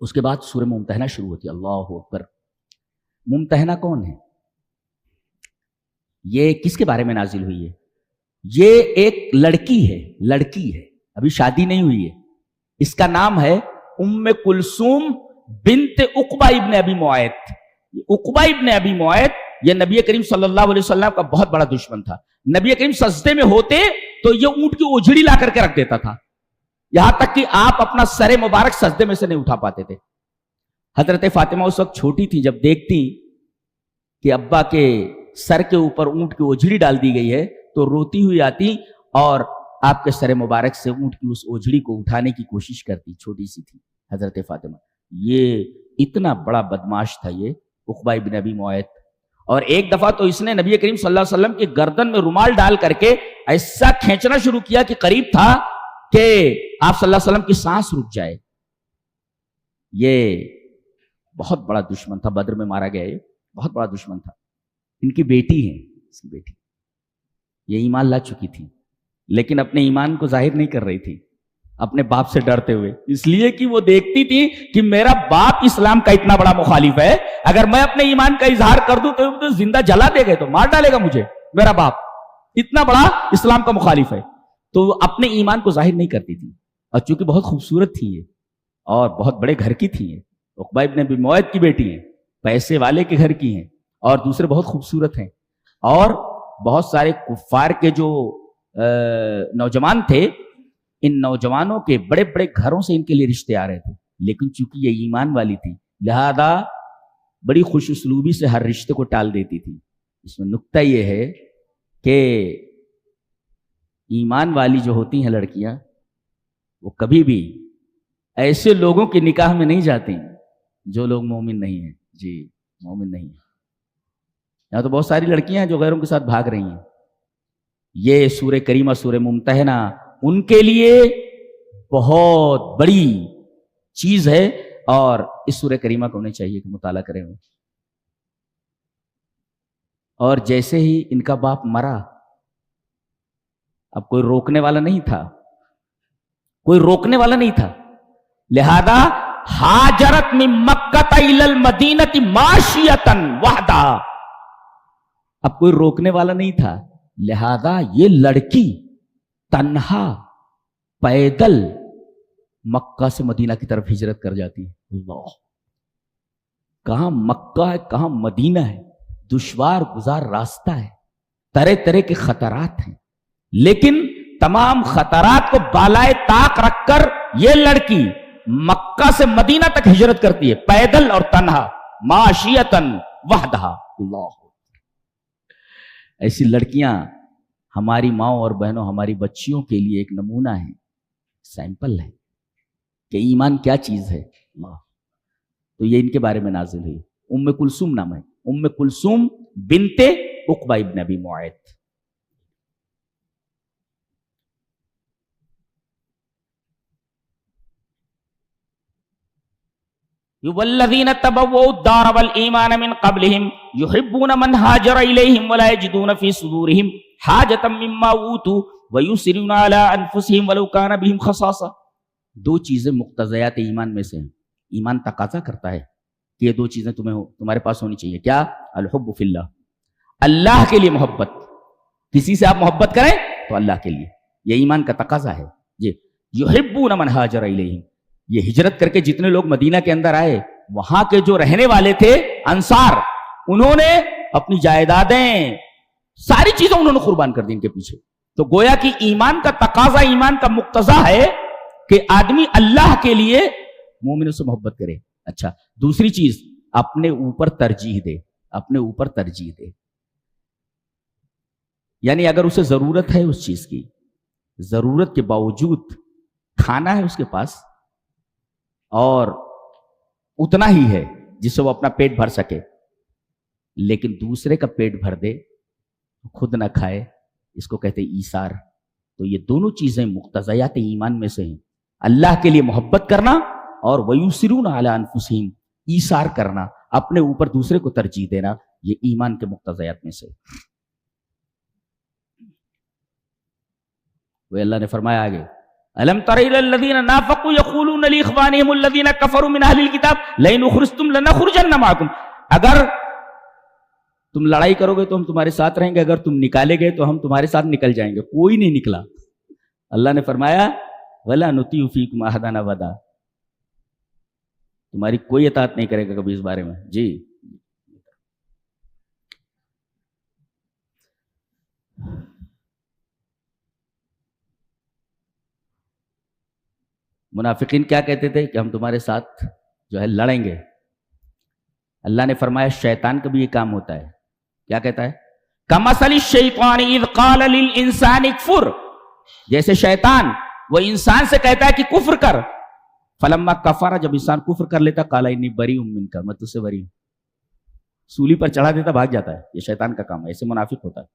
اس کے بعد سورہ ممتحنہ شروع ہوتی ہے. اللہ اکبر. ممتحنہ کون ہے؟ یہ کس کے بارے میں نازل ہوئی ہے؟ یہ ایک لڑکی ہے، ابھی شادی نہیں ہوئی ہے. اس کا نام ہے ام کلثوم بنت عقبہ ابن ابی معیط. عقبہ ابن ابی معیط یہ نبی کریم صلی اللہ علیہ وسلم کا بہت بڑا دشمن تھا. نبی کریم سجدے میں ہوتے تو یہ اونٹ کی اجڑی لا کر کے رکھ دیتا تھا، یہاں تک کہ آپ اپنا سر مبارک سجدے میں سے نہیں اٹھا پاتے تھے. حضرت فاطمہ اس وقت چھوٹی تھی، جب دیکھتی کہ ابا کے سر کے اوپر اونٹ کی اجڑی ڈال دی گئی ہے تو روتی ہوئی آتی اور آپ کے سر مبارک سے اونٹ کی اس اجڑی کو اٹھانے کی کوشش کرتی. چھوٹی سی تھی حضرت فاطمہ. یہ اتنا بڑا بدماش تھا یہ عقبہ ابن ابی معیط. اور ایک دفعہ تو اس نے نبی کریم صلی اللہ علیہ وسلم کی گردن میں رومال ڈال کر کے ایسا کھینچنا شروع کیا کہ قریب تھا کہ آپ صلی اللہ علیہ وسلم کی سانس رک جائے. یہ بہت بڑا دشمن تھا، بدر میں مارا گیا، یہ بہت بڑا دشمن تھا. ان کی بیٹی ہے، اس کی بیٹی یہ ایمان لا چکی تھی لیکن اپنے ایمان کو ظاہر نہیں کر رہی تھی اپنے باپ سے ڈرتے ہوئے، اس لیے کہ وہ دیکھتی تھی کہ میرا باپ اسلام کا اتنا بڑا مخالف ہے، اگر میں اپنے ایمان کا اظہار کر دوں تو زندہ جلا دے گا، تو مار ڈالے گا مجھے، میرا باپ اتنا بڑا اسلام کا مخالف ہے. تو وہ اپنے ایمان کو ظاہر نہیں کرتی تھی. اور چونکہ بہت خوبصورت تھی یہ اور بہت بڑے گھر کی تھی، یہ عقبہ ابن ابی معیط کی بیٹی ہیں، پیسے والے کے گھر کی ہیں اور دوسرے بہت خوبصورت ہیں. اور بہت سارے کفار کے جو نوجوان تھے، ان نوجوانوں کے بڑے بڑے گھروں سے ان کے لیے رشتے آ رہے تھے، لیکن چونکہ یہ ایمان والی تھی لہذا بڑی خوش اسلوبی سے ہر رشتے کو ٹال دیتی تھی. اس میں نکتہ یہ ہے کہ ایمان والی جو ہوتی ہیں لڑکیاں، وہ کبھی بھی ایسے لوگوں کے نکاح میں نہیں جاتی جو لوگ مومن نہیں ہیں. جی مومن نہیں ہیں. یہاں تو بہت ساری لڑکیاں ہیں جو غیروں کے ساتھ بھاگ رہی ہیں. یہ سورہ کریمہ سورہ ممتحنہ ان کے لیے بہت بڑی چیز ہے اور اس سورہ کریمہ کو انہیں چاہیے کہ مطالعہ کریں. اور جیسے ہی ان کا باپ مرا، اب کوئی روکنے والا نہیں تھا، لہذا ہاجرت من مکہ الی المدینہ ماشیۃ وحدہ. اب کوئی روکنے والا نہیں تھا، لہذا یہ لڑکی تنہا پیدل مکہ سے مدینہ کی طرف ہجرت کر جاتی ہے. اللہ، کہاں مکہ ہے کہاں مدینہ ہے، دشوار گزار راستہ ہے، طرح طرح کے خطرات ہیں، لیکن تمام خطرات کو بالائے طاق رکھ کر یہ لڑکی مکہ سے مدینہ تک ہجرت کرتی ہے، پیدل اور تنہا، معاشیتاً وحدہ. اللہ، ایسی لڑکیاں ہماری ماؤں اور بہنوں، ہماری بچیوں کے لیے ایک نمونہ ہے، سیمپل ہے کہ ایمان کیا چیز ہے. تو یہ ان کے بارے میں نازل ہوئی. ام کلثوم نام ہے، ام کلثوم بنت عقبہ ابن ابی معیط. والذین تبوؤوا الدار والایمان من قبلهم يحبون من هاجر الیہم ولا یجدون فی صدورهم حاجة مما اوتوا ویؤثرون علی انفسهم ولو کان بهم خصاصہ. دو چیزیں مقتضیات ایمان میں سے ہیں. ایمان تقاضا کرتا ہے کہ یہ دو چیزیں تمہارے پاس ہونی چاہیے. کیا؟ الحب فی اللہ، اللہ کے لیے محبت. کسی سے آپ محبت کریں تو اللہ کے لیے، یہ ایمان کا تقاضا ہے. یہ یحبون من ہاجر الیہم، یہ ہجرت کر کے جتنے لوگ مدینہ کے اندر آئے، وہاں کے جو رہنے والے تھے انصار، انہوں نے اپنی جائیدادیں، ساری چیزیں انہوں نے قربان کر دی ان کے پیچھے. تو گویا کہ ایمان کا تقاضا، ایمان کا مقتضا ہے کہ آدمی اللہ کے لیے مومنوں سے محبت کرے. اچھا، دوسری چیز اپنے اوپر ترجیح دے، اپنے اوپر ترجیح دے. یعنی اگر اسے ضرورت ہے اس چیز کی، ضرورت کے باوجود کھانا ہے اس کے پاس اور اتنا ہی ہے جس سے وہ اپنا پیٹ بھر سکے، لیکن دوسرے کا پیٹ بھر دے، خود نہ کھائے، اس کو کہتے ایثار. تو یہ دونوں چیزیں مقتضیات ایمان میں سے ہیں، اللہ کے لیے محبت کرنا اور ویؤثرون علی انفسہم، ایثار کرنا، اپنے اوپر دوسرے کو ترجیح دینا، یہ ایمان کے مقتضیات میں سے. وہ اللہ نے فرمایا آگے الم تر الی الذین نافقوا یقولون لاخوانهم الذین کفروا من اہل الکتاب لئن اخرجتم لنخرجن معکم، اگر تم لڑائی کرو گے تو ہم تمہارے ساتھ رہیں گے، اگر تم نکالے گئے تو ہم تمہارے ساتھ نکل جائیں گے. کوئی نہیں نکلا. اللہ نے فرمایا ولا نطیع فیکم احدا ابدا، تمہاری کوئی اطاعت نہیں کرے گا کبھی اس بارے میں. جی منافقین کیا کہتے تھے کہ ہم تمہارے ساتھ جو ہے لڑیں گے. اللہ نے فرمایا شیطان کا بھی یہ کام ہوتا ہے. کیا کہتا ہے؟ کمثل الشیطان اذ قال للانسان اکفر، جیسے شیطان وہ انسان سے کہتا ہے کہ کفر کر، فلما کفر، جب انسان کفر کر لیتا قال انی بری منک، میں تجھ سے بری ہوں، سولی پر چڑھا دیتا بھاگ جاتا ہے. یہ شیطان کا کام ہے، ایسے منافق ہوتا ہے.